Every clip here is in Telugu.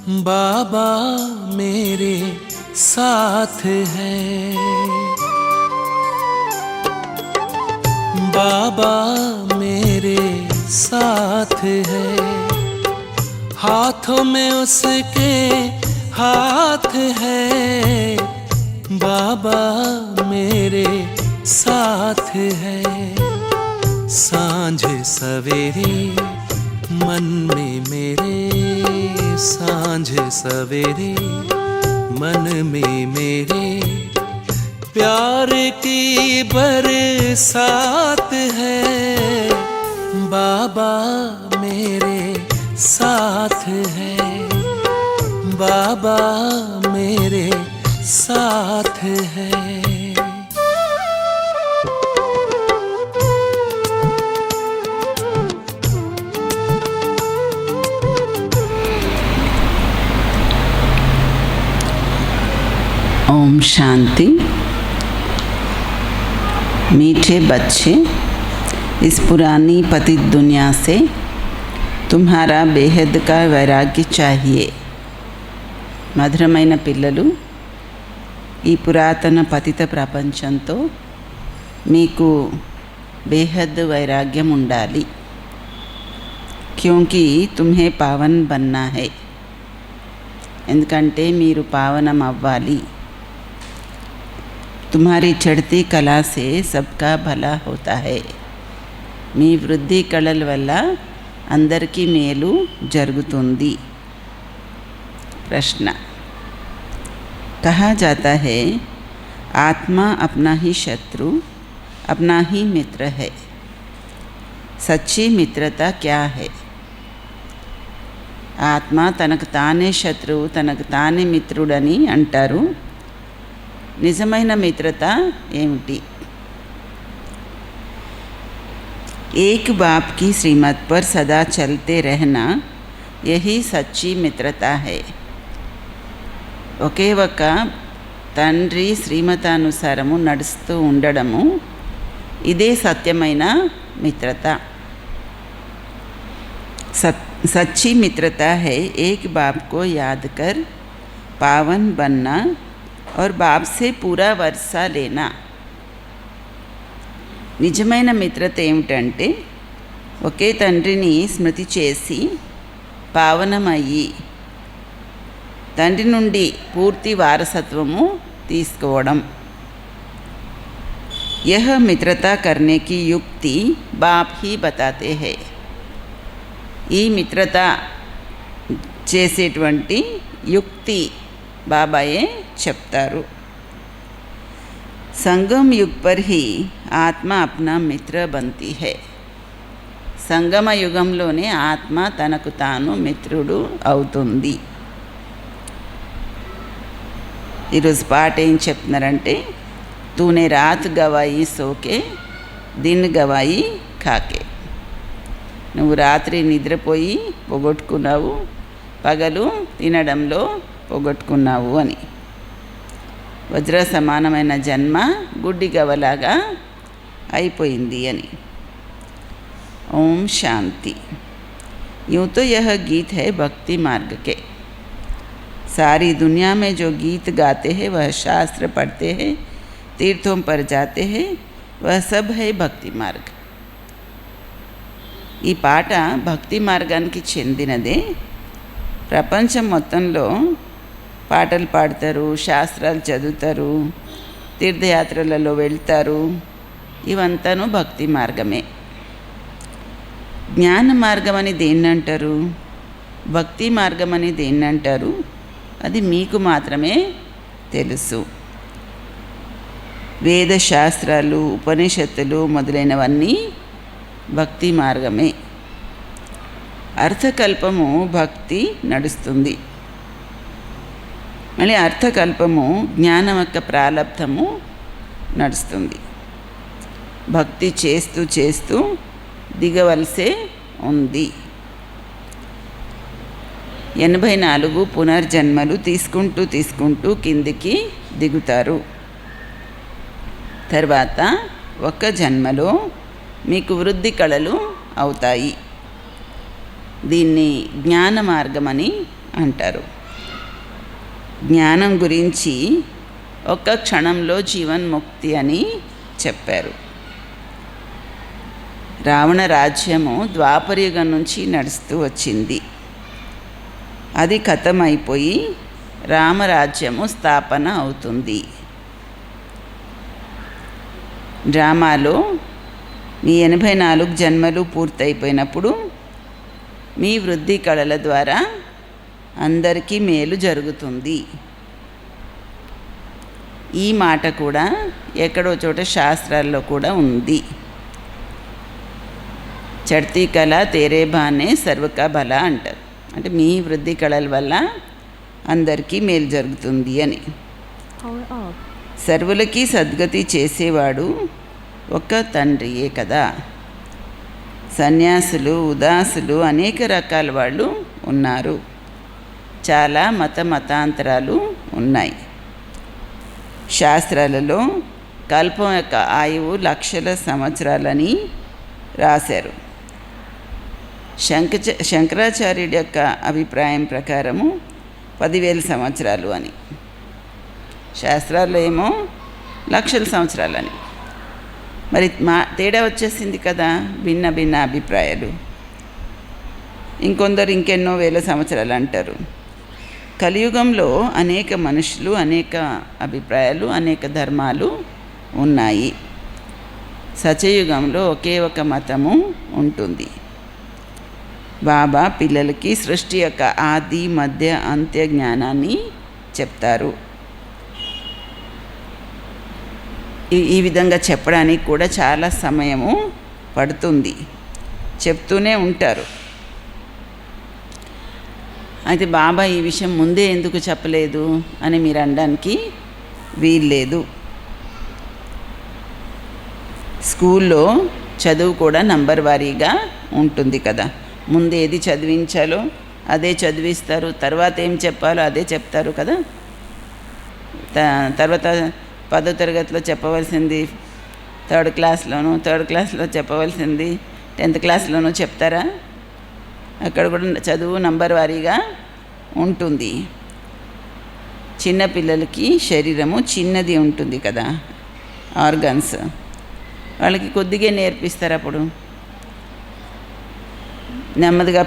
बाबा मेरे साथ है, बाबा मेरे साथ है, हाथों में उसके हाथ है, बाबा मेरे साथ है। सांझ सवेरे मन में मेरे, सांझ सवेरे मन में मेरे, प्यार की बरसात है, बाबा मेरे साथ है, बाबा मेरे साथ है। ओम शांति। मीठे बच्चे, इस पुरानी पतित दुनिया से तुम्हारा बेहद का वैराग्य चाहिए। మధురమైన పిల్లలు, ఈ పురాతన పతిత ప్రపంచంతో మీకు బేహద్ వైరాగ్యం ఉండాలి। क्योंकि तुम्हें पावन बनना है, ఎందుకంటే మీరు పావనం అవ్వాలి। तुम्हारी चढ़ती कला से सबका भला होता है, మీ వృద్ధి కళల వల్ల అందరికీ మేలు జరుగుతుంది। प्रश्न, कहा जाता है आत्मा अपना ही शत्रु अपना ही मित्र है। सच्ची मित्रता क्या है? ఆత్మ తనకు తానే శత్రువు తనకు తానే మిత్రుడని అంటారు। నిజమైన మిత్రత ఏమిటి? एक बाप की श्रीमत पर सदा चलते रहना, यही सच्ची मित्रता है। ఒకే ఒక తండ్రి శ్రీమతానుసారము నడుస్తూ ఉండడము, ఇదే సత్యమైన మిత్రత। सच्ची मित्रता है एक बाप को याद कर पावन बनना और बाप से पूरा वर्षा लेना। నిజమైన మిత్రత ఏమిటంటే ఒకే తండ్రిని స్మృతి చేసి పావనమయ్యి తండ్రి నుండి పూర్తి వారసత్వము తీసుకోవడం। यह मित्रता करने की युक्ति बाप ही बताते हैं। ఈ మిత్రత చేసేటువంటి యుక్తి బాబాయే చెప్తారు। संगम युग पर ही आत्मा अपना मित्र बनती है। సంగమ యుగంలోనే ఆత్మ తనకు తాను మిత్రుడు అవుతుంది। ఈరోజు పాట ఏం చెప్తున్నారంటే, తూనే రాత్ గవాయి సోకే దిన్ గవాయి ఖాకే। నువ్వు రాత్రి నిద్రపోయి పోగొట్టుకున్నావు, పగలు తినడంలో పోగొట్టుకున్నావు అని। వజ్ర సమానమైన జన్మ గుడ్డి గవలాగా అయిపోయింది అని। ओम शांति। यूँ तो यह गीत है भक्ति मार्ग के। सारी दुनिया में जो गीत गाते हैं, वह शास्त्र पढ़ते हैं, तीर्थों पर जाते हैं, वह सब है भक्ति मार्ग। ఈ పాట భక్తి మార్గానికి చెందినదే। ప్రపంచం మొత్తంలో పాటలు పాడతారు, శాస్త్రాలు చదువుతారు, తీర్థయాత్రలలో వెళ్తారు, ఇవంతాను భక్తి మార్గమే। జ్ఞాన మార్గం అని దేన్ని అంటారు, భక్తి మార్గం అని దేన్ని అంటారు, అది మీకు మాత్రమే తెలుసు। వేద శాస్త్రాలు, ఉపనిషత్తులు మొదలైనవన్నీ భక్తి మార్గమే। అర్థకల్పము భక్తి నడుస్తుంది, మళ్ళీ అర్థకల్పము జ్ఞానం యొక్క ప్రాలబ్ధము నడుస్తుంది। భక్తి చేస్తూ చేస్తూ దిగవలసే ఉంది। 84 పునర్జన్మలు తీసుకుంటూ తీసుకుంటూ కిందికి దిగుతారు। తర్వాత ఒక జన్మలో మీకు వృద్ధి కళలు అవుతాయి। దీన్ని జ్ఞాన మార్గమని అంటారు. జ్ఞానం గురించి ఒక్క క్షణంలో జీవన్ముక్తి అని చెప్పారు. రావణ రాజ్యము ద్వాపరయుగం నుంచి నడుస్తూ వచ్చింది. అది ఖతమైపోయి రామరాజ్యము స్థాపన అవుతుంది. డ్రామాలో మీ 84 జన్మలు పూర్తయిపోయినప్పుడు మీ వృద్ధి కళల ద్వారా అందరికీ మేలు జరుగుతుంది. ఈ మాట కూడా ఎక్కడో చోట శాస్త్రాల్లో కూడా ఉంది. చడ్తీ కళ తేరే బానే సర్వకా బల అంటారు. అంటే మీ వృద్ధి కళల వల్ల అందరికీ మేలు జరుగుతుంది అని. సర్వులకి సద్గతి చేసేవాడు ఒక్క తండ్రియే కదా. సన్యాసులు, ఉదాసులు, అనేక రకాల వాళ్ళు ఉన్నారు. చాలా మతాంతరాలు ఉన్నాయి. శాస్త్రాలలో కల్పం యొక్క ఆయువు లక్షల సంవత్సరాలని రాశారు. శంకరాచార్యుడి యొక్క అభిప్రాయం ప్రకారము 10,000 సంవత్సరాలు అని. శాస్త్రాల్లో ఏమో లక్షల సంవత్సరాలని. మరి తేడా వచ్చేసింది కదా, భిన్న భిన్న అభిప్రాయాలు. ఇంకొందరు ఇంకెన్నో వేల సంవత్సరాలు అంటారు. కలియుగంలో అనేక మనుషులు, అనేక అభిప్రాయాలు, అనేక ధర్మాలు ఉన్నాయి. సత్యయుగంలో ఒకే ఒక మతము ఉంటుంది. బాబా పిల్లలకి సృష్టి యొక్క ఆది, మధ్య, అంత్య జ్ఞానాన్ని చెప్తారు. ఈ విధంగా చెప్పడానికి కూడా చాలా సమయము పడుతుంది. చెప్తూనే ఉంటారు. అయితే బాబా ఈ విషయం ముందే ఎందుకు చెప్పలేదు అని మీరు అనడానికి వీల్లేదు. స్కూల్లో చదువు కూడా నంబర్ వారీగా ఉంటుంది కదా. ముందు ఏది చదివించాలో అదే చదివిస్తారు, తర్వాత ఏం చెప్పాలో అదే చెప్తారు కదా. తర్వాత 10వ తరగతిలో చెప్పవలసింది 3rd క్లాస్లోను, 3rd క్లాస్లో చెప్పవలసింది 10th క్లాస్లోనూ చెప్తారా? అక్కడ కూడా చదువు నంబర్ వారీగా ఉంటుంది. చిన్నపిల్లలకి శరీరము చిన్నది ఉంటుంది కదా, ఆర్గన్స్. వాళ్ళకి కొద్దిగా నేర్పిస్తారు. అప్పుడు నెమ్మదిగా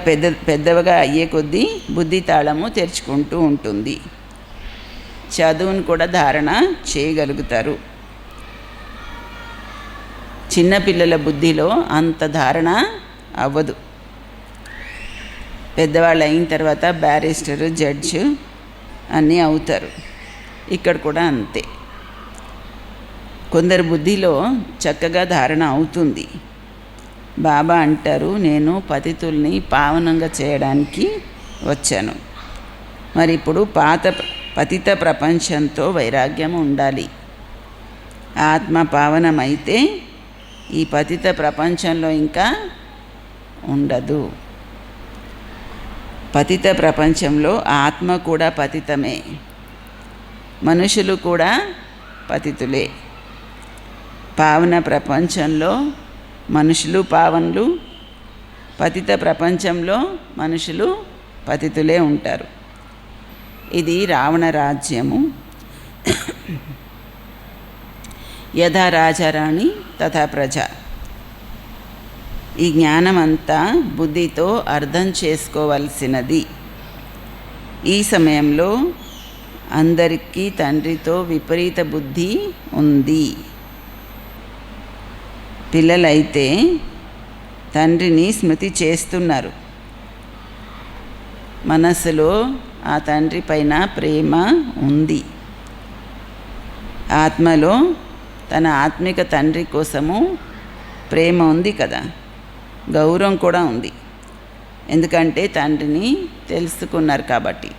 పెద్దవిగా అయ్యే కొద్దీ బుద్ధి తాళము తెరుచుకుంటూ ఉంటుంది. చదువును కూడా ధారణ చేయగలుగుతారు. చిన్నపిల్లల బుద్ధిలో అంత ధారణ అవ్వదు. పెద్దవాళ్ళు అయిన తర్వాత బ్యారిస్టరు, జడ్జు అన్నీ అవుతారు. ఇక్కడ కూడా అంతే. కొందరు బుద్ధిలో చక్కగా ధారణ అవుతుంది. బాబా అంటారు, నేను పతితుల్ని పావనంగా చేయడానికి వచ్చాను. మరి ఇప్పుడు పతిత ప్రపంచంతో వైరాగ్యం ఉండాలి. ఆత్మ పావనమైతే ఈ పతిత ప్రపంచంలో ఇంకా ఉండదు. పతిత ప్రపంచంలో ఆత్మ కూడా పతితమే, మనుషులు కూడా పతితులే. పావన ప్రపంచంలో మనుషులు పావనులు, పతిత ప్రపంచంలో మనుషులు పతితులే ఉంటారు. ఇది రావణ రాజ్యము. యథా రాజారాణి తథా ప్రజ. ఈ జ్ఞానమంతా బుద్ధితో అర్థం చేసుకోవలసినది. ఈ సమయంలో అందరికీ తండ్రితో విపరీత బుద్ధి ఉంది. పిల్లలైతే తండ్రిని స్మృతి చేస్తున్నారు. మనస్సులో ఆ తండ్రి పైన ప్రేమ ఉంది. ఆత్మలో తన ఆత్మిక తండ్రి కోసము ప్రేమ ఉంది కదా, గౌరవం కూడా ఉంది. ఎందుకంటే తండ్రిని తెలుసుకున్నారు కాబట్టి.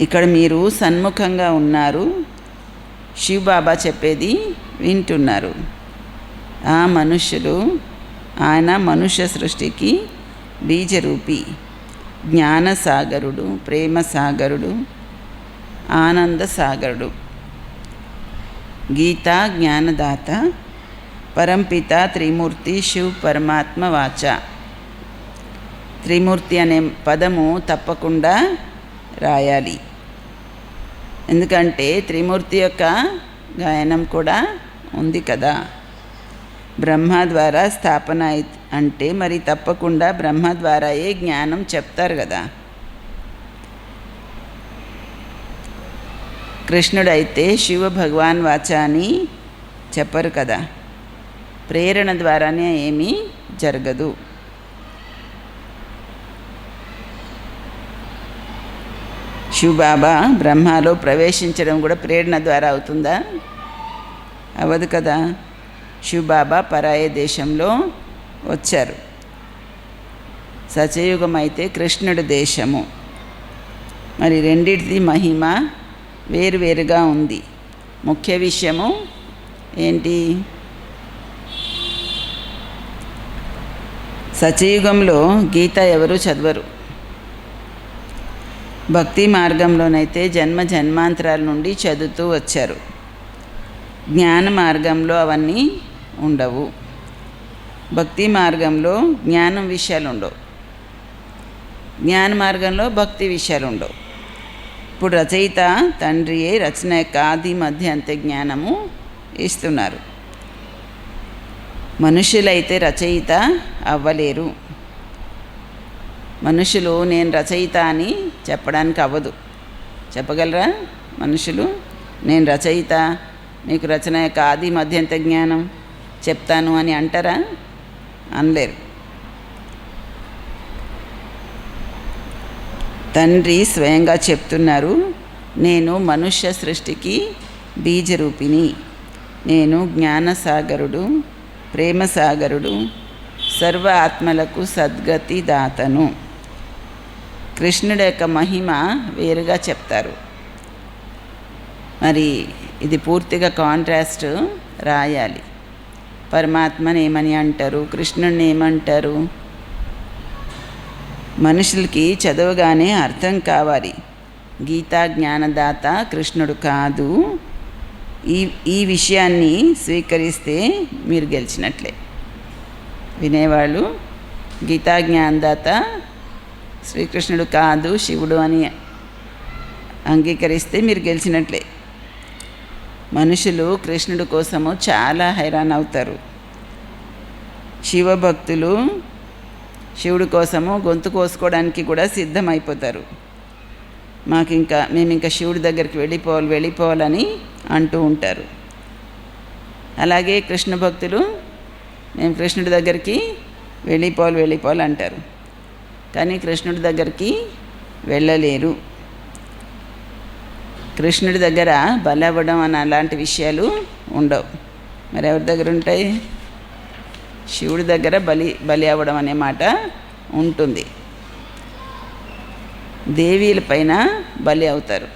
ఇక్కడ మీరు సన్ముఖంగా ఉన్నారు, శివబాబా చెప్పేది వింటున్నారు. ఆ మనుష్యులు, ఆయన మనుష్య సృష్టికి బీజరూపి, జ్ఞానసాగరుడు, ప్రేమ సాగరుడు, ఆనంద సాగరుడు, గీతా జ్ఞానదాత, పరంపిత త్రిమూర్తి శివ్ పరమాత్మ వాచ. త్రిమూర్తి అనే పదము తప్పకుండా రాయాలి. ఎందుకంటే త్రిమూర్తి యొక్క గాయనం కూడా ఉంది కదా. బ్రహ్మ ద్వారా స్థాపన అంటే మరి తప్పకుండా బ్రహ్మ ద్వారాయే జ్ఞానం చెప్తారు కదా. కృష్ణుడైతే శివ భగవాన్ వాచ అని చెప్పరు కదా. ప్రేరణ ద్వారానే ఏమీ జరగదు. శివబాబా బ్రహ్మలో ప్రవేశించడం కూడా ప్రేరణ ద్వారా అవుతుందా? అవ్వదు కదా. శివబాబా పరాయ దేశంలో వచ్చారు. సత్యయుగం అయితే కృష్ణుడి దేశము. మరి రెండిటిది మహిమ వేరువేరుగా ఉంది. ముఖ్య విషయము ఏంటి? సత్యయుగంలో గీత ఎవరు చదవరు. భక్తి మార్గంలోనైతే జన్మ జన్మాంతరాల నుండి చదువుతూ వచ్చారు. జ్ఞాన మార్గంలో అవన్నీ ఉండవు. భక్తి మార్గంలో జ్ఞానం విషయాలు ఉండవు, జ్ఞాన మార్గంలో భక్తి విషయాలు ఉండవు. ఇప్పుడు రచయిత తండ్రియే రచన యొక్క ఆది మధ్య అంత్య జ్ఞానము ఇస్తున్నారు. మనుషులైతే రచయిత అవ్వలేరు. మనుషులు నేను రచయిత అని చెప్పడానికి అవ్వదు. చెప్పగలరా? మనుషులు నేను రచయిత, మీకు రచన యొక్క ఆది మధ్యంత జ్ఞానం చెప్తాను అని అంటారా? అనలేరు. తండ్రి స్వయంగా చెప్తున్నారు, నేను మనుష్య సృష్టికి బీజరూపిణి, నేను జ్ఞానసాగరుడు, ప్రేమసాగరుడు, సర్వ ఆత్మలకు సద్గతి దాతను. కృష్ణుడి యొక్క మహిమ వేరుగా చెప్తారు. మరి ఇది పూర్తిగా కాంట్రాస్ట్ రాయాలి. పరమాత్మని ఏమని అంటారు, కృష్ణుడిని ఏమంటారు? మనుషులకి చదవగానే అర్థం కావాలి. గీతా జ్ఞానదాత కృష్ణుడు కాదు. ఈ విషయాన్ని స్వీకరిస్తే మీరు గెలిచినట్లే. వినేవాళ్ళు గీతా జ్ఞానదాత శ్రీకృష్ణుడు కాదు శివుడు అని అంగీకరిస్తే మీరు గెలిచినట్లే. మనుషులు కృష్ణుడి కోసము చాలా హైరాన్ అవుతారు. శివభక్తులు శివుడి కోసము గొంతు కోసుకోవడానికి కూడా సిద్ధమైపోతారు. మేము ఇంకా శివుడి దగ్గరికి వెళ్ళిపోవాలని అంటూ ఉంటారు. అలాగే కృష్ణ భక్తులు మేము కృష్ణుడి దగ్గరికి వెళ్ళిపోవాలి అంటారు. కానీ కృష్ణుడి దగ్గరికి వెళ్ళలేరు. కృష్ణుడి దగ్గర బలి అవ్వడం అని అలాంటి విషయాలు ఉండవు. మరి ఎవరి దగ్గర ఉంటాయి? శివుడి దగ్గర బలి అవ్వడం అనే మాట ఉంటుంది. దేవీల పైన బలి అవుతారు.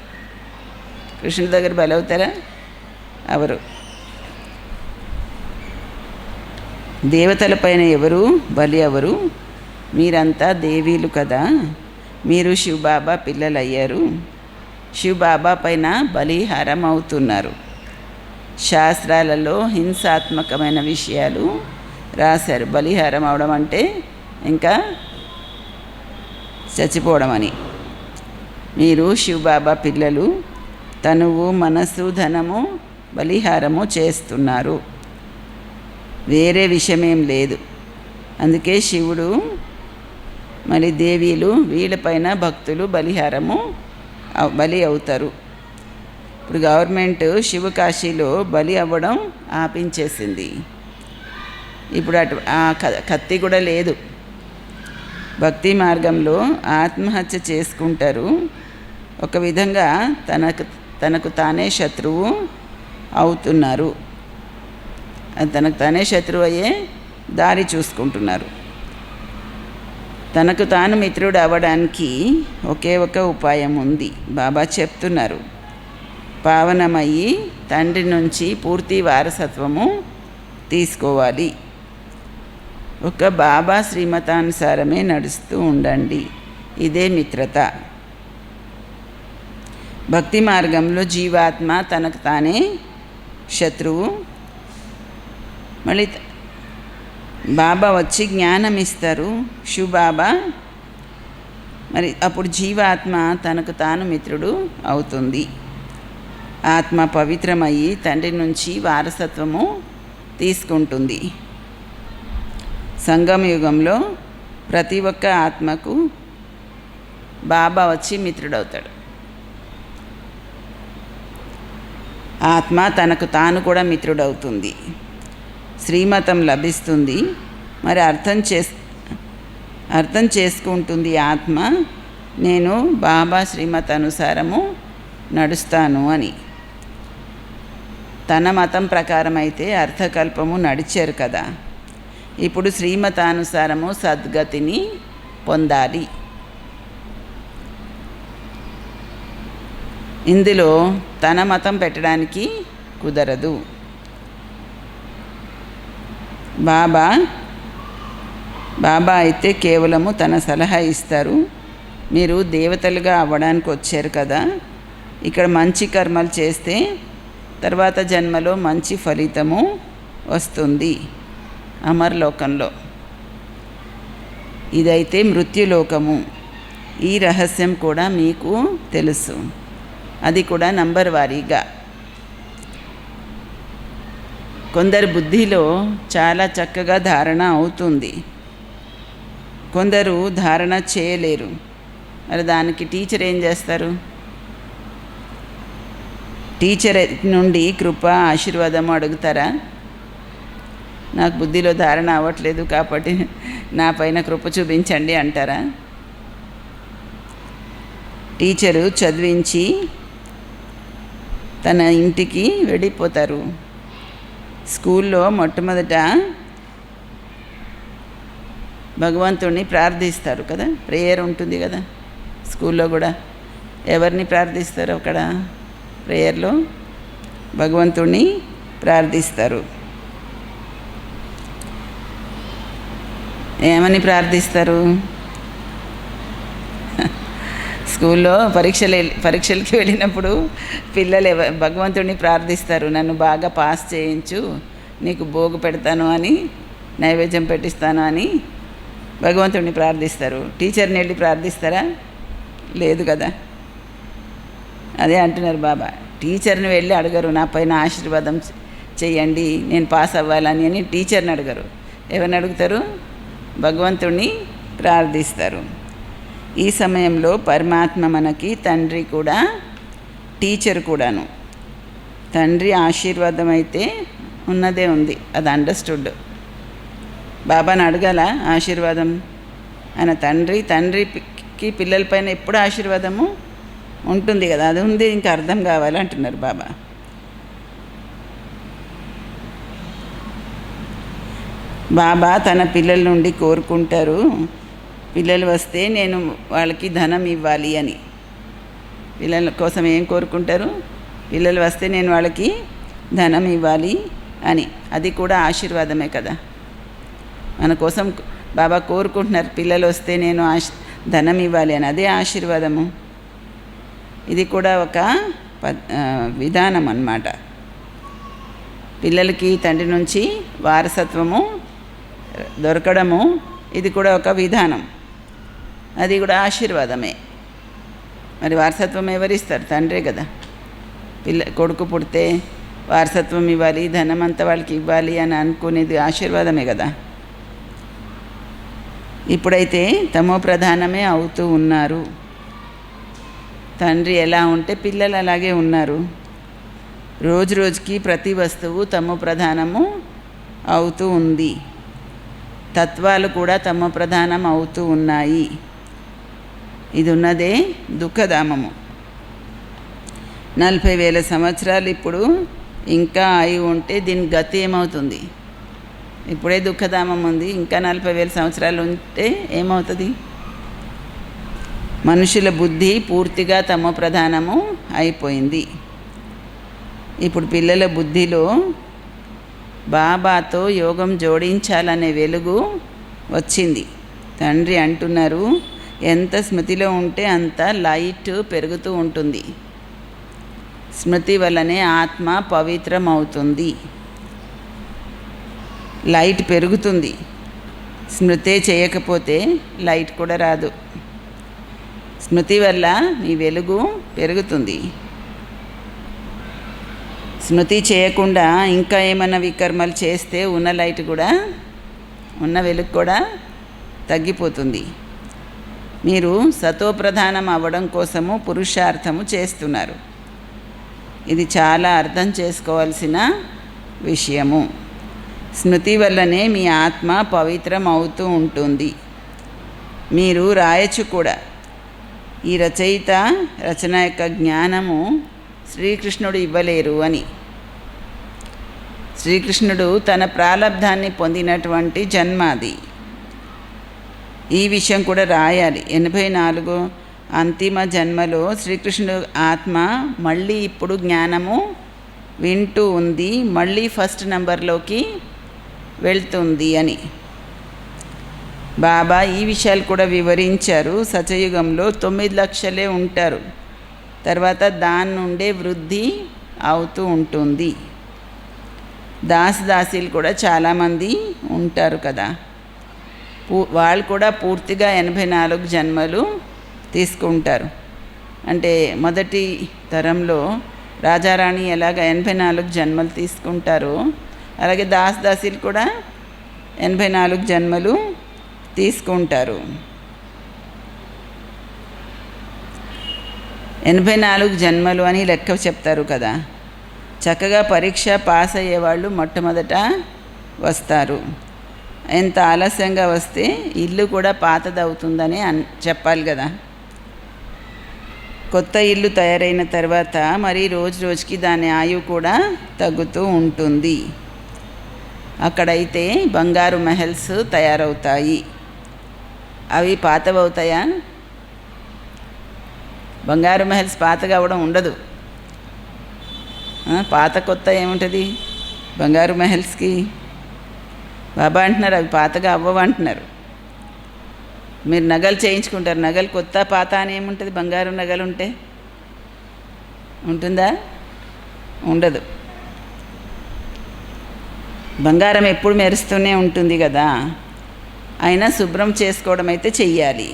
కృష్ణుడి దగ్గర బలి అవుతారా? అవరు. దేవతల పైన ఎవరు బలి అవరు. మీరంతా దేవీలు కదా, మీరు శివబాబా పిల్లలు అయ్యారు. శివబాబా పైన బలిహారం అవుతున్నారు. శాస్త్రాలలో హింసాత్మకమైన విషయాలు రాశారు. బలిహారం అవడం అంటే ఇంకా చచ్చిపోవడం అని. మీరు శివబాబా పిల్లలు, తనువు మనసు ధనము బలిహారము చేస్తున్నారు. వేరే విషయమేం లేదు. అందుకే శివుడు మరి దేవీలు వీళ్ళపైన భక్తులు బలి అవుతారు. ఇప్పుడు గవర్నమెంట్ శివకాశీలో బలి అవ్వడం ఆపించేసింది. ఇప్పుడు ఆ కత్తి కూడా లేదు. భక్తి మార్గంలో ఆత్మహత్య చేసుకుంటారు. ఒక విధంగా తనకు తానే శత్రువు అవుతున్నారు. తనకు తానే శత్రువు అయ్యే దారి చూసుకుంటున్నారు. తనకు తాను మిత్రుడు అవ్వడానికి ఒకే ఒక ఉపాయం ఉంది. బాబా చెప్తున్నారు, పావనమయ్యి తండ్రి నుంచి పూర్తి వారసత్వము తీసుకోవాలి. ఒక బాబా శ్రీమతానుసారమే నడుస్తూ ఉండండి. ఇదే మిత్రత. భక్తి మార్గంలో జీవాత్మ తనకు తానే శత్రువు. మళ్ళీ బాబా వచ్చి జ్ఞానం ఇస్తారు. శివబాబా మరి అప్పుడు జీవాత్మ తనకు తాను మిత్రుడు అవుతుంది. ఆత్మ పవిత్రమయ్యి తండ్రి నుంచి వారసత్వము తీసుకుంటుంది. సంగమ యుగంలో ప్రతి ఒక్క ఆత్మకు బాబా వచ్చి మిత్రుడవుతాడు. ఆత్మ తనకు తాను కూడా మిత్రుడవుతుంది. శ్రీమతం లభిస్తుంది. మరి అర్థం చేసుకుంటుంది ఆత్మ, నేను బాబా శ్రీమత అనుసారము నడుస్తాను అని. తన మతం ప్రకారం అయితే అర్థకల్పము నడిచారు కదా, ఇప్పుడు శ్రీమతానుసారము సద్గతిని పొందాలి. ఇందులో తన మతం పెట్టడానికి కుదరదు. బాబా అయితే కేవలము తన సలహా ఇస్తారు. మీరు దేవతలుగా అవ్వడానికి వచ్చారు కదా, ఇక్కడ మంచి కర్మలు చేస్తే తర్వాత జన్మలో మంచి ఫలితము వస్తుంది అమర్లోకంలో. ఇదైతే మృత్యులోకము. ఈ రహస్యం కూడా మీకు తెలుసు. అది కూడా నంబర్ వారీగా. కొందరు బుద్ధిలో చాలా చక్కగా ధారణ అవుతుంది, కొందరు ధారణ చేయలేరు. మరి దానికి టీచర్ ఏం చేస్తారు? టీచర్ నుండి కృప ఆశీర్వాదము అడుగుతారా? నాకు బుద్ధిలో ధారణ అవ్వట్లేదు కాబట్టి నా పైన కృప చూపించండి అంటారా? టీచరు చదివించి తన ఇంటికి వెళ్ళిపోతారు. స్కూల్లో మొట్టమొదట భగవంతుడిని ప్రార్థిస్తారు కదా, ప్రేయర్ ఉంటుంది కదా. స్కూల్లో కూడా ఎవరిని ప్రార్థిస్తారు? అక్కడ ప్రేయర్లో భగవంతుడిని ప్రార్థిస్తారు. ఏమని ప్రార్థిస్తారు? స్కూల్లో పరీక్షలకి వెళ్ళినప్పుడు పిల్లలు భగవంతుడిని ప్రార్థిస్తారు, నన్ను బాగా పాస్ చేయించు, నీకు భోగు పెడతాను అని, నైవేద్యం పెట్టిస్తాను అని భగవంతుడిని ప్రార్థిస్తారు. టీచర్ని వెళ్ళి ప్రార్థిస్తారా? లేదు కదా. అదే అంటున్నారు బాబా, టీచర్ని వెళ్ళి అడగరు నా పైన ఆశీర్వాదం చెయ్యండి నేను పాస్ అవ్వాలని అని టీచర్ని అడగరు. ఎవరిని అడుగుతారు? భగవంతుడిని ప్రార్థిస్తారు. ఈ సమయంలో పరమాత్మ మనకి తండ్రి కూడా, టీచర్ కూడాను. తండ్రి ఆశీర్వాదం అయితే ఉన్నదే ఉంది, అది అండర్స్టూడ్. బాబాని అడగాల ఆశీర్వాదం. ఆయన తండ్రికి పిల్లలపైన ఎప్పుడు ఆశీర్వాదము ఉంటుంది కదా, అది ఉంది, ఇంకా అర్థం కావాలి అంటున్నారు బాబా. బాబా తన పిల్లల నుండి కోరుకుంటారు, పిల్లలు వస్తే నేను వాళ్ళకి ధనం ఇవ్వాలి అని. పిల్లల కోసం ఏం కోరుకుంటారు? పిల్లలు వస్తే నేను వాళ్ళకి ధనం ఇవ్వాలి అని. అది కూడా ఆశీర్వాదమే కదా. మన కోసం బాబా కోరుకుంటున్నారు, పిల్లలు వస్తే నేను ధనం ఇవ్వాలి అని. అదే ఆశీర్వాదము. ఇది కూడా ఒక విధానం అన్నమాట. పిల్లలకి తండ్రి నుంచి వారసత్వము దొరకడము, ఇది కూడా ఒక విధానం. అది కూడా ఆశీర్వాదమే. మరి వారసత్వం ఎవరిస్తారు? తండ్రే కదా. కొడుకు పుడితే వారసత్వం ఇవ్వాలి, ధనం అంతా వాళ్ళకి ఇవ్వాలి అని అనుకునేది ఆశీర్వాదమే కదా. ఇప్పుడైతే తమో ప్రధానమే అవుతూ ఉన్నారు. తండ్రి ఎలా ఉంటే పిల్లలు అలాగే ఉన్నారు. రోజు రోజుకి ప్రతి వస్తువు తమో ప్రధానము అవుతూ ఉంది. తత్వాలు కూడా తమో ప్రధానం అవుతూ ఉన్నాయి. ఇది ఉన్నదే దుఃఖధామము. 40,000 సంవత్సరాలు ఇప్పుడు ఇంకా అయి ఉంటే దీని గతి ఏమవుతుంది? ఇప్పుడే దుఃఖధామం ఉంది, ఇంకా 40,000 సంవత్సరాలు ఉంటే ఏమవుతుంది? మనుషుల బుద్ధి పూర్తిగా తమో ప్రధానము అయిపోయింది. ఇప్పుడు పిల్లల బుద్ధిలో బాబాతో యోగం జోడించాలనే వెలుగు వచ్చింది. తండ్రి అంటున్నారు, ఎంత స్మృతిలో ఉంటే అంత లైట్ పెరుగుతూ ఉంటుంది. స్మృతి వల్లనే ఆత్మ పవిత్రమవుతుంది, లైట్ పెరుగుతుంది. స్మృతే చేయకపోతే లైట్ కూడా రాదు. స్మృతి వల్ల మీ వెలుగు పెరుగుతుంది. స్మృతి చేయకుండా ఇంకా ఏమైనా వికర్మలు చేస్తే ఉన్న లైట్ కూడా, ఉన్న వెలుగు కూడా తగ్గిపోతుంది. మీరు సతోప్రధానం అవ్వడం కోసము పురుషార్థము చేస్తున్నారు. ఇది చాలా అర్థం చేసుకోవాల్సిన విషయము. స్మృతి వల్లనే మీ ఆత్మ పవిత్రం అవుతూ ఉంటుంది. మీరు రాయచ్చు కూడా, ఈ రచయిత రచన యొక్క జ్ఞానము శ్రీకృష్ణుడు ఇవ్వలేరు అని. శ్రీకృష్ణుడు తన ప్రాలబ్ధాన్ని పొందినటువంటి జన్మ అది. ఈ విషయం కూడా రాయాలి. 84 అంతిమ జన్మలో శ్రీకృష్ణుడు ఆత్మ మళ్ళీ ఇప్పుడు జ్ఞానము వింటూ ఉంది, మళ్ళీ ఫస్ట్ నెంబర్లోకి వెళ్తుంది అని బాబా ఈ విషయాలు కూడా వివరించారు. సత్యయుగంలో 9 లక్షలే ఉంటారు, తర్వాత దాని నుండే వృద్ధి అవుతూ ఉంటుంది. దాసీలు కూడా చాలామంది ఉంటారు కదా, వాళ్ళు కూడా పూర్తిగా 84 జన్మలు తీసుకుంటారు. అంటే మొదటి తరంలో రాజారాణి ఎలాగ 84 జన్మలు తీసుకుంటారో అలాగే దాసీలు కూడా 84 జన్మలు తీసుకుంటారు. 84 జన్మలు అని లెక్క చెప్తారు కదా. చక్కగా పరీక్ష పాస్ అయ్యేవాళ్ళు మొట్టమొదట వస్తారు. ఎంత ఆలస్యంగా వస్తే ఇల్లు కూడా పాతదవుతుందని చెప్పాలి కదా. కొత్త ఇల్లు తయారైన తర్వాత మరి రోజు రోజుకి దాని ఆయువు కూడా తగ్గుతూ ఉంటుంది. అక్కడైతే బంగారు మహల్స్ తయారవుతాయి. అవి పాతవవుతాయా? బంగారు మహల్స్ పాతగా అవ్వడం ఉండదు. పాత కొత్త ఏముంటుంది బంగారు మహల్స్కి? బాబా అంటున్నారు అవి పాతగా అవ్వవు అంటున్నారు. మీరు నగలు చేయించుకుంటారు, నగలు కొత్త పాత అని ఏముంటుంది? బంగారు నగలు ఉంటే ఉంటుందా? ఉండదు. బంగారం ఎప్పుడు మెరుస్తూనే ఉంటుంది కదా. అయినా శుభ్రం చేసుకోవడం అయితే చెయ్యాలి.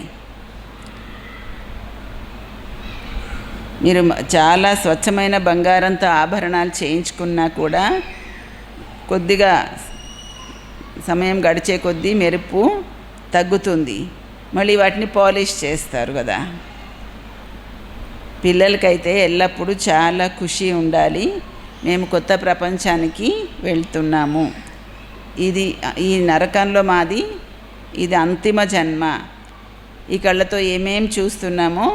మీరు చాలా స్వచ్ఛమైన బంగారంతో ఆభరణాలు చేయించుకున్నా కూడా కొద్దిగా సమయం గడిచే కొద్దీ మెరుపు తగ్గుతుంది. మళ్ళీ వాటిని పాలిష్ చేస్తారు కదా. పిల్లలకైతే ఎల్లప్పుడూ చాలా ఖుషి ఉండాలి, మేము కొత్త ప్రపంచానికి వెళ్తున్నాము, ఇది ఈ నరకంలో మాది ఇది అంతిమ జన్మ, ఈ కళ్ళతో ఏమేం చూస్తున్నామో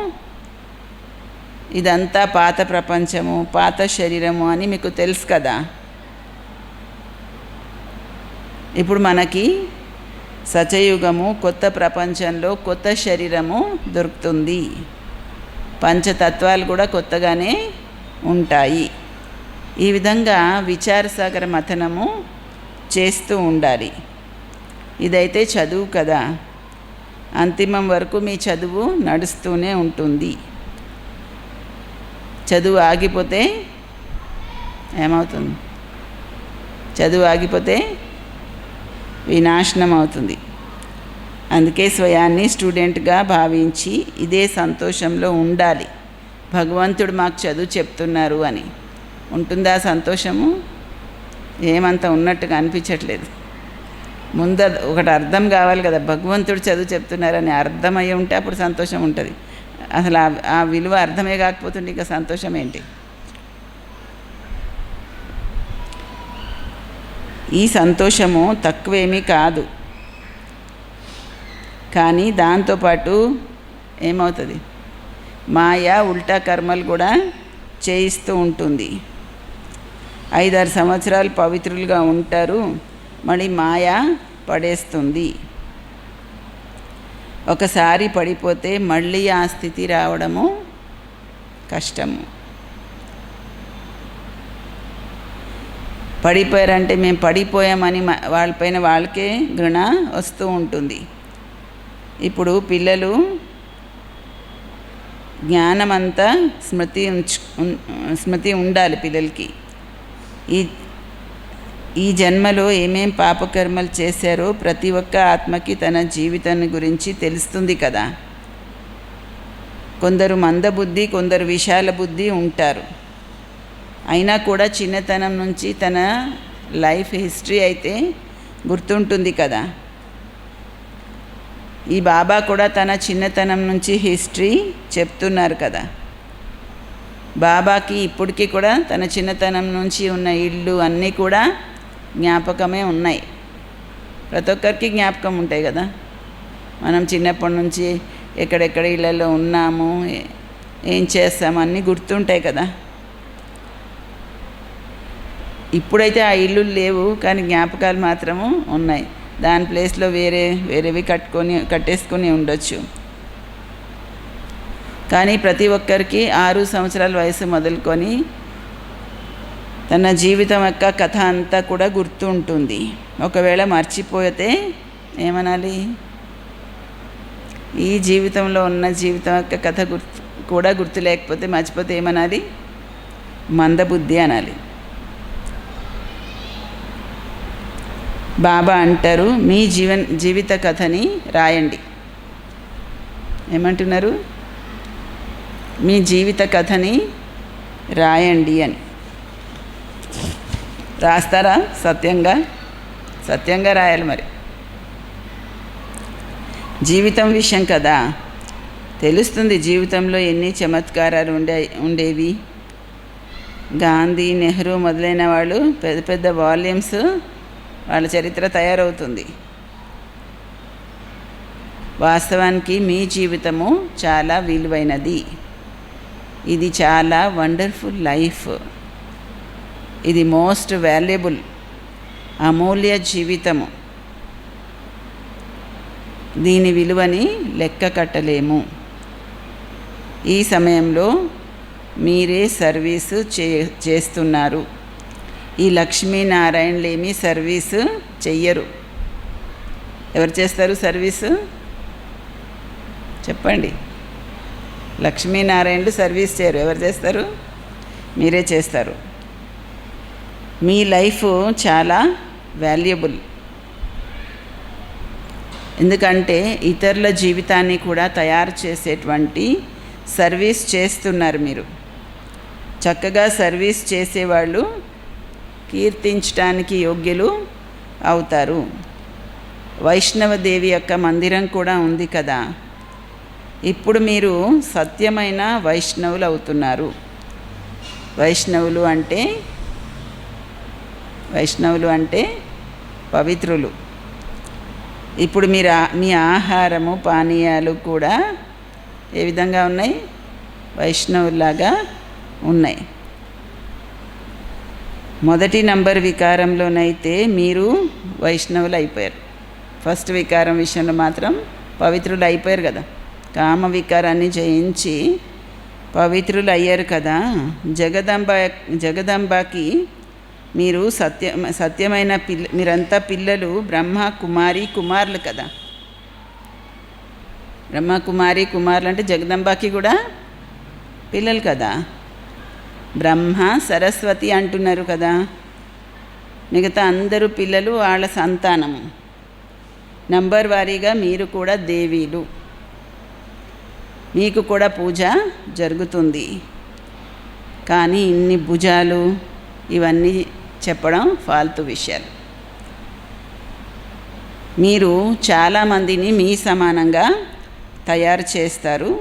ఇదంతా పాత ప్రపంచము, పాత శరీరము అని మీకు తెలుసు కదా. ఇప్పుడు మనకి సత్యయుగము కొత్త ప్రపంచంలో కొత్త శరీరము దొరుకుతుంది. పంచతత్వాలు కూడా కొత్తగానే ఉంటాయి. ఈ విధంగా విచారసాగర మథనము చేస్తూ ఉండాలి. ఇదైతే చదువు కదా, అంతిమం వరకు మీ చదువు నడుస్తూనే ఉంటుంది. చదువు ఆగిపోతే ఏమవుతుంది? చదువు ఆగిపోతే వినాశనం అవుతుంది. అందుకే స్వయాన్ని స్టూడెంట్గా భావించి ఇదే సంతోషంలో ఉండాలి. భగవంతుడు మాకు చదువు చెప్తున్నారు అని ఉంటుందా సంతోషము? ఏమంత ఉన్నట్టుగా అనిపించట్లేదు. ముందు ఒకటి అర్థం కావాలి కదా, భగవంతుడు చదువు చెప్తున్నారని అర్థమయ్యి ఉంటే అప్పుడు సంతోషం ఉంటుంది. అసలు ఆ విలువ అర్థమే కాకపోతుంటే ఇంకా సంతోషం ఏంటి? ఈ సంతోషము తక్కువేమీ కాదు, కానీ దాంతోపాటు ఏమవుతుంది? మాయా ఉల్టా కర్మలు కూడా చేయిస్తూ ఉంటుంది. 5-6 సంవత్సరాలు పవిత్రులుగా ఉంటారు, మళ్ళీ మాయా పడేస్తుంది. ఒకసారి పడిపోతే మళ్ళీ ఆ స్థితి రావడము కష్టము. పడిపోయారంటే మేము పడిపోయామని వాళ్ళపైన వాళ్ళకే ఘృణ వస్తూ ఉంటుంది. ఇప్పుడు పిల్లలు జ్ఞానమంతా స్మృతి ఉండాలి పిల్లలకి. ఈ జన్మలో ఏమేం పాపకర్మలు చేశారో ప్రతి ఒక్క ఆత్మకి తన జీవితాన్ని గురించి తెలుస్తుంది కదా. కొందరు మందబుద్ధి, కొందరు విశాల బుద్ధి ఉంటారు. అయినా కూడా చిన్నతనం నుంచి తన లైఫ్ హిస్టరీ అయితే గుర్తుంటుంది కదా. ఈ బాబా కూడా తన చిన్నతనం నుంచి హిస్టరీ చెప్తున్నారు కదా. బాబాకి ఇప్పటికీ కూడా తన చిన్నతనం నుంచి ఉన్న ఇళ్ళు అన్నీ కూడా జ్ఞాపకమే ఉన్నాయి. ప్రతి ఒక్కరికి జ్ఞాపకం ఉంటాయి కదా. మనం చిన్నప్పటి నుంచి ఎక్కడెక్కడ ఇళ్ళల్లో ఉన్నాము, ఏం చేస్తాము అన్నీ గుర్తుంటాయి కదా. ఇప్పుడైతే ఆ ఇల్లు లేవు, కానీ జ్ఞాపకాలు మాత్రము ఉన్నాయి. దాని ప్లేస్లో వేరేవి కట్టేసుకొని ఉండొచ్చు. కానీ ప్రతి ఒక్కరికి 6 సంవత్సరాల వయసు మొదలుకొని తన జీవితం యొక్క కథ అంతా కూడా గుర్తు ఉంటుంది. ఒకవేళ మర్చిపోతే ఏమనాలి? ఈ జీవితంలో ఉన్న జీవితం యొక్క కథ కూడా గుర్తు లేకపోతే, మర్చిపోతే ఏమనాలి? మందబుద్ధి అనాలి. బాబా అంటారు, మీ జీవిత కథని రాయండి. ఏమంటున్నారు? మీ జీవిత కథని రాయండి అని. రాస్తారా? సత్యంగా రాయాలి. మరి జీవితం విషయం కదా, తెలుస్తుంది జీవితంలో ఎన్ని చమత్కారాలు ఉండేవి. గాంధీ, నెహ్రూ మొదలైన వాళ్ళు పెద్ద పెద్ద వాల్యూమ్స్ వాళ్ళ చరిత్ర తయారవుతుంది. వాస్తవానికి మీ జీవితము చాలా విలువైనది. ఇది చాలా వండర్ఫుల్ లైఫ్. ఇది మోస్ట్ వాల్యుబుల్, అమూల్య జీవితము. దీని విలువని లెక్క కట్టలేము. ఈ సమయంలో మీరే సర్వీసు చేస్తున్నారు. ఈ లక్ష్మీనారాయణలు ఏమీ సర్వీసు చెయ్యరు. ఎవరు చేస్తారు సర్వీసు? చెప్పండి. లక్ష్మీనారాయణలు సర్వీస్ చేయరు. ఎవరు చేస్తారు? మీరే చేస్తారు. మీ లైఫ్ చాలా వాల్యుబుల్. ఎందుకంటే ఇతరుల జీవితాన్ని కూడా తయారు చేసేటువంటి సర్వీస్ చేస్తున్నారు మీరు. చక్కగా సర్వీస్ చేసేవాళ్ళు కీర్తించడానికి యోగ్యులు అవుతారు. వైష్ణవదేవి యొక్క మందిరం కూడా ఉంది కదా. ఇప్పుడు మీరు సత్యమైన వైష్ణవులు అవుతున్నారు. వైష్ణవులు అంటే పవిత్రులు. ఇప్పుడు మీ ఆహారము, పానీయాలు కూడా ఏ విధంగా ఉన్నాయి? వైష్ణవులాగా ఉన్నాయి. మొదటి నంబర్ వికారంలోనైతే మీరు వైష్ణవులు అయిపోయారు. ఫస్ట్ వికారం విషయంలో మాత్రం పవిత్రులు అయిపోయారు కదా. కామ వికారాన్ని జయించి పవిత్రులు అయ్యారు కదా. జగదంబకి మీరు సత్యమైన మీరంతా పిల్లలు, బ్రహ్మ కుమారి కుమారులు కదా. బ్రహ్మ కుమారి కుమారులు అంటే జగదంబకి కూడా పిల్లలు కదా. బ్రహ్మ సరస్వతి అంటున్నారు కదా. మిగతా అందరూ పిల్లలు, వాళ్ళ సంతానము. నంబర్ వారీగా మీరు కూడా దేవీలు. మీకు కూడా పూజ జరుగుతుంది. కానీ ఇన్ని భుజాలు ఇవన్నీ చెప్పడం ఫాల్తు విషయాలు. మీరు చాలామందిని మీ సమానంగా తయారు చేస్తారు.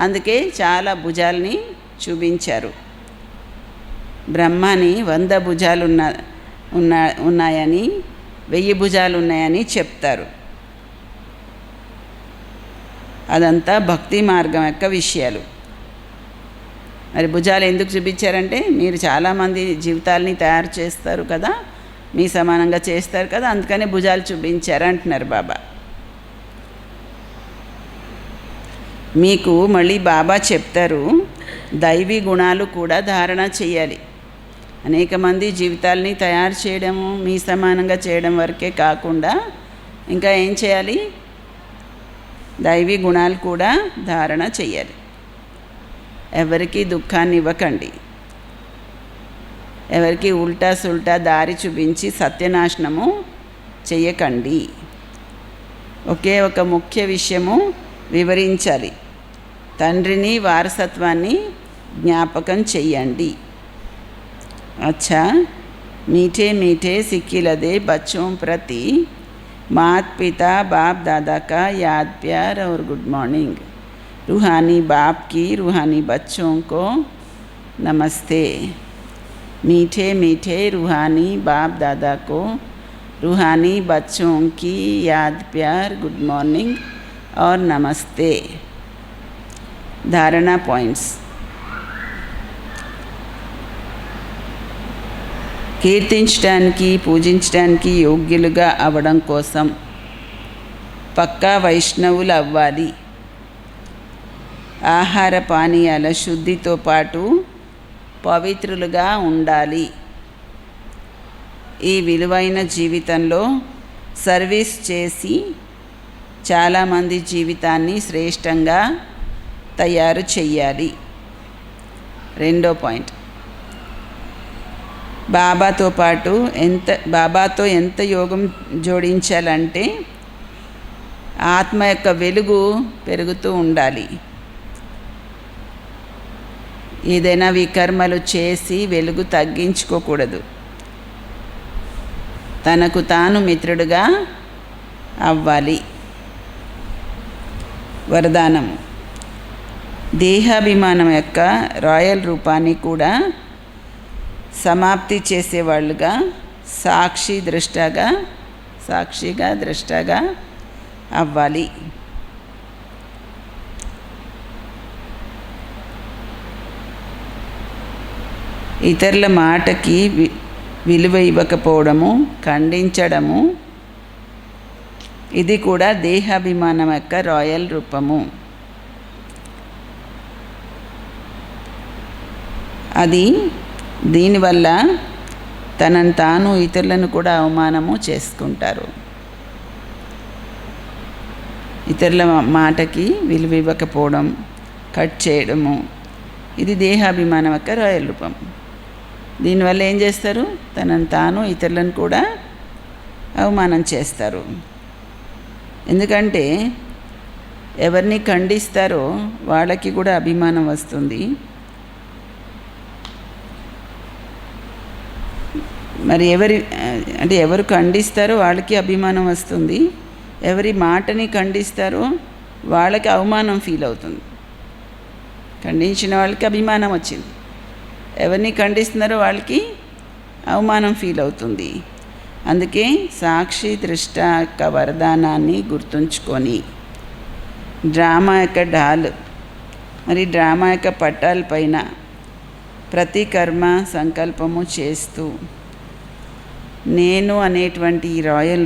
అందుకే చాలా భుజాలని చూపించారు. బ్రహ్మని 100 భుజాలు ఉన్నాయని, 1000 భుజాలు ఉన్నాయని చెప్తారు. అదంతా భక్తి మార్గం యొక్క విషయాలు. మరి భుజాలు ఎందుకు చూపించారంటే మీరు చాలామంది జీవితాలని తయారు చేస్తారు కదా, మీ సమానంగా చేస్తారు కదా, అందుకని భుజాలు చూపించారు అంటున్నారు బాబా. మీకు మళ్ళీ బాబా చెప్తారు, దైవీ గుణాలు కూడా ధారణ చేయాలి. అనేక మంది జీవితాలని తయారు చేయడము, మీ సమానంగా చేయడం వరకే కాకుండా ఇంకా ఏం చేయాలి? దైవీ గుణాలు కూడా ధారణ చేయాలి. ఎవరికి దుఃఖాన్ని ఇవ్వకండి. ఎవరికి ఉల్టా సుల్టా దారి చూపించి సత్యనాశనము చేయకండి. ఒకే ఒక ముఖ్య విషయము వివరించాలి. తండ్రిని వారసత్వాన్ని జ్ఞాపకం చెయ్యండి. अच्छा मीठे मीठे सिक्की लदे बच्चों प्रति माता पिता बाप दादा का याद प्यार और गुड मॉर्निंग. रूहानी बाप की रूहानी बच्चों को नमस्ते. मीठे मीठे रूहानी बाप दादा को रूहानी बच्चों की याद प्यार गुड मॉर्निंग और नमस्ते. धारणा पॉइंट्स. కీర్తించడానికి పూజించడానికి యోగ్యులుగా అవ్వడం కోసం పక్కా వైష్ణవులు అవ్వాలి. ఆహార పానీయాల శుద్ధితో పాటు పవిత్రులుగా ఉండాలి. ఈ విలువైన జీవితంలో సర్వీస్ చేసి చాలామంది జీవితాన్ని శ్రేష్టంగా తయారు చెయ్యాలి. రెండో పాయింట్, బాబాతో ఎంత యోగం జోడించాలంటే ఆత్మ యొక్క వెలుగు పెరుగుతూ ఉండాలి. ఏదైనా వికర్మలు చేసి వెలుగు తగ్గించుకోకూడదు. తనకు తాను మిత్రుడుగా అవ్వాలి. వరదానం. దేహాభిమానం యొక్క రాయల్ రూపాన్ని కూడా సమాప్తి చేసేవాళ్ళుగా సాక్షిగా ద్రష్టగా అవ్వాలి. ఇతరుల మాటకి విలువ ఇవ్వకపోవడము, ఖండించడము, ఇది కూడా దేహాభిమానం యొక్క రాయల్ రూపము. దీనివల్ల తనను తాను ఇతరులను కూడా అవమానము చేసుకుంటారు. ఇతరుల మాటకి విలువ ఇవ్వకపోవడం, కట్ చేయడము, ఇది దేహాభిమానం యొక్క రాయల్ రూపం. దీనివల్ల ఏం చేస్తారు? తనను తాను ఇతరులను కూడా అవమానం చేస్తారు. ఎందుకంటే ఎవరిని ఖండిస్తారో వాళ్ళకి కూడా అభిమానం వస్తుంది. మరి ఎవరు ఖండిస్తారో వాళ్ళకి అభిమానం వస్తుంది. ఎవరి మాటని ఖండిస్తారో వాళ్ళకి అవమానం ఫీల్ అవుతుంది. ఖండించిన వాళ్ళకి అభిమానం వచ్చింది, ఎవరిని ఖండిస్తున్నారో వాళ్ళకి అవమానం ఫీల్ అవుతుంది. అందుకే సాక్షి దృష్ట యొక్క వరదానాన్ని గుర్తుంచుకొని డ్రామా యొక్క డ్రామా యొక్క పట్టాల పైన ప్రతి కర్మ సంకల్పము చేస్తూ నేను అనేటువంటి రాయల్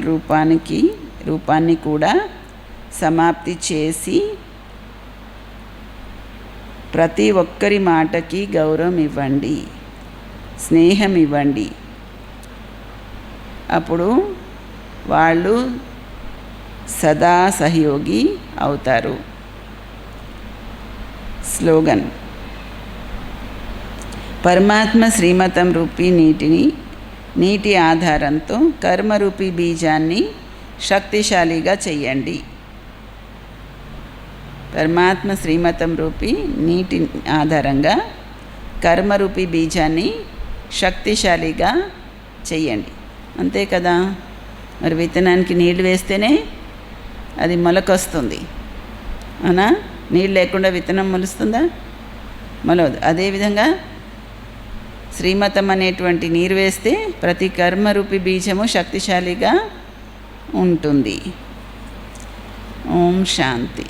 రూపాన్ని కూడా సమాప్తి చేసి ప్రతి ఒక్కరి మాటకి గౌరవం ఇవ్వండి, స్నేహం ఇవ్వండి. అప్పుడు వాళ్ళు సదా సహయోగి అవుతారు. స్లోగన్. పరమాత్మ శ్రీమతం రూపీ నీటి ఆధారంతో కర్మరూపీ బీజాన్ని శక్తిశాలిగా చెయ్యండి. పరమాత్మ శ్రీమతం రూపీ నీటి ఆధారంగా కర్మరూపీ బీజాన్ని శక్తిశాలిగా చెయ్యండి. అంతే కదా. మరి విత్తనానికి నీళ్లు వేస్తేనే అది మొలకొస్తుంది, అవునా? నీళ్ళు లేకుండా విత్తనం మొలుస్తుందా? మొలవదు. అదేవిధంగా శ్రీమతం అనేటువంటి నీరు వేస్తే ప్రతి కర్మరూపి బీజము శక్తిశాలిగా ఉంటుంది. ఓం శాంతి.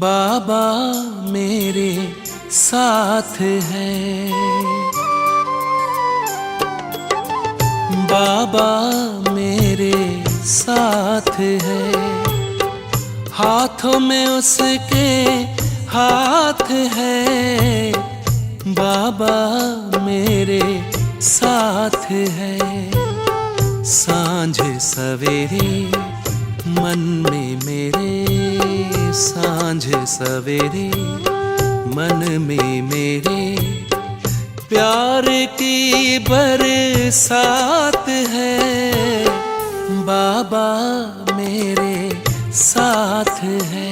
बाबा मेरे साथ है, बाबा मेरे साथ है, हाथों में उसके हाथ है, बाबा मेरे साथ है, सांझ सवेरे मन में मेरे, सांझ सवेरे मन में मेरे, प्यार की बरसात है। बाबा मेरे साथ है,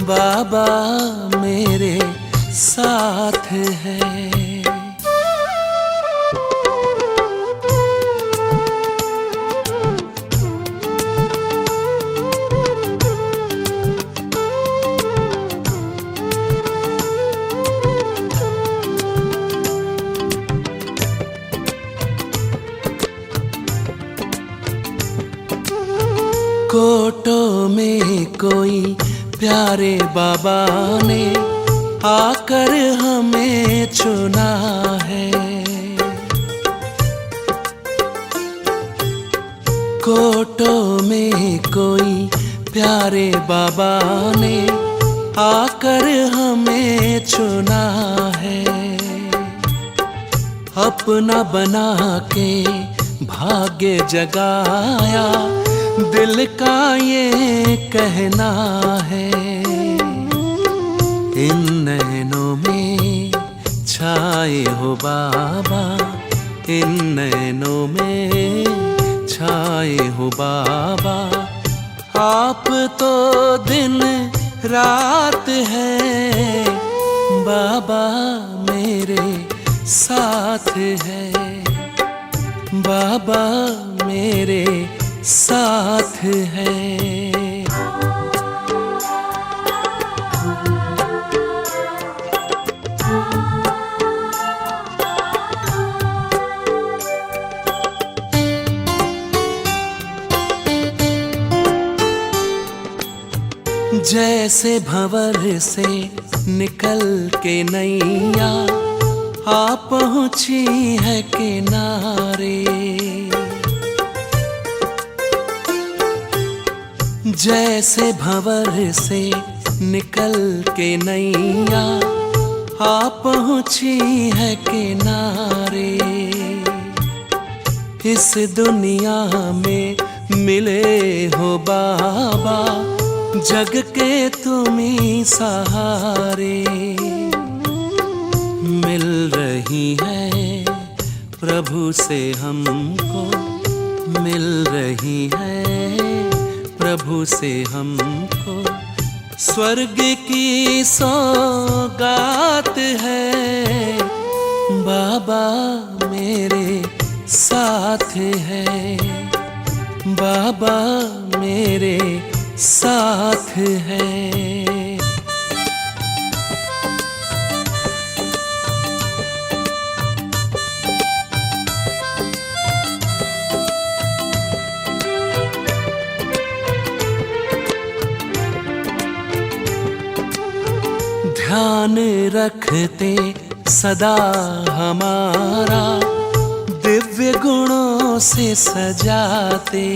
बाबा मेरे साथ है। कोटों में कोई प्यारे बाबा ने आकर हमें चुना है। कोटों में कोई प्यारे बाबा ने आकर हमें चुना है। अपना बना के भाग्य जगाया, दिल का ये कहना है। इन नैनों में छाए हो बाबा, इन नैनों में छाए हो बाबा, आप तो दिन रात है। बाबा मेरे साथ है, बाबा मेरे साथ है। जैसे भंवर से निकल के नैया आ पहुंची है किनारे, जैसे भंवर से निकल के नैया आ पहुंची है किनारे। इस दुनिया में मिले हो बाबा, जग के तुम्ही सहारे। मिल रही है प्रभु से हमको, मिल रही है प्रभु से हमको, स्वर्ग की सौगात है। बाबा मेरे साथ है, बाबा मेरे साथ है। ध्यान रखते सदा हमारा, दिव्य गुणों से सजाते।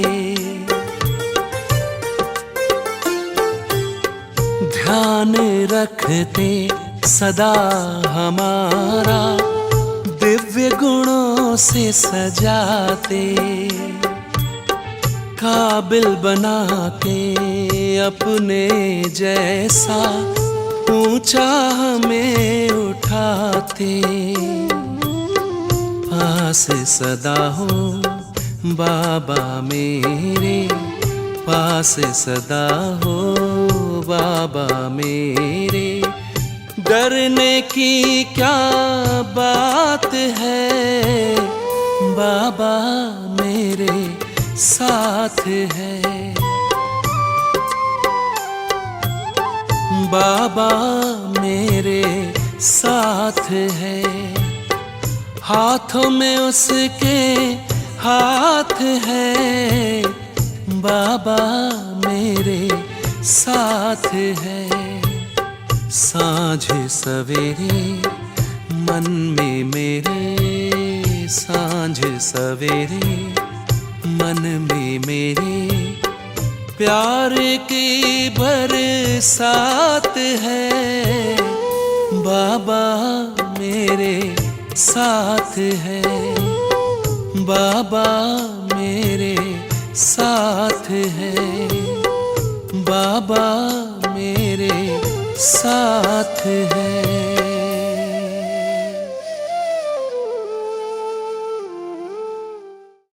ध्यान रखते सदा हमारा, दिव्य गुणों से सजाते। काबिल बना के अपने जैसा ऊंचा हमें उठाते। पास सदा हो बाबा मेरे, पास सदा हो बाबा मेरे। डरने की क्या बात है, बाबा मेरे साथ है, बाबा मेरे साथ है। हाथों में उसके हाथ है, बाबा मेरे साथ है। सांझ सवेरे मन में मेरे, सांझ सवेरे मन में मेरे, प्यार की बरसात है। बाबा मेरे साथ है, बाबा मेरे साथ है, बाबा मेरे साथ है।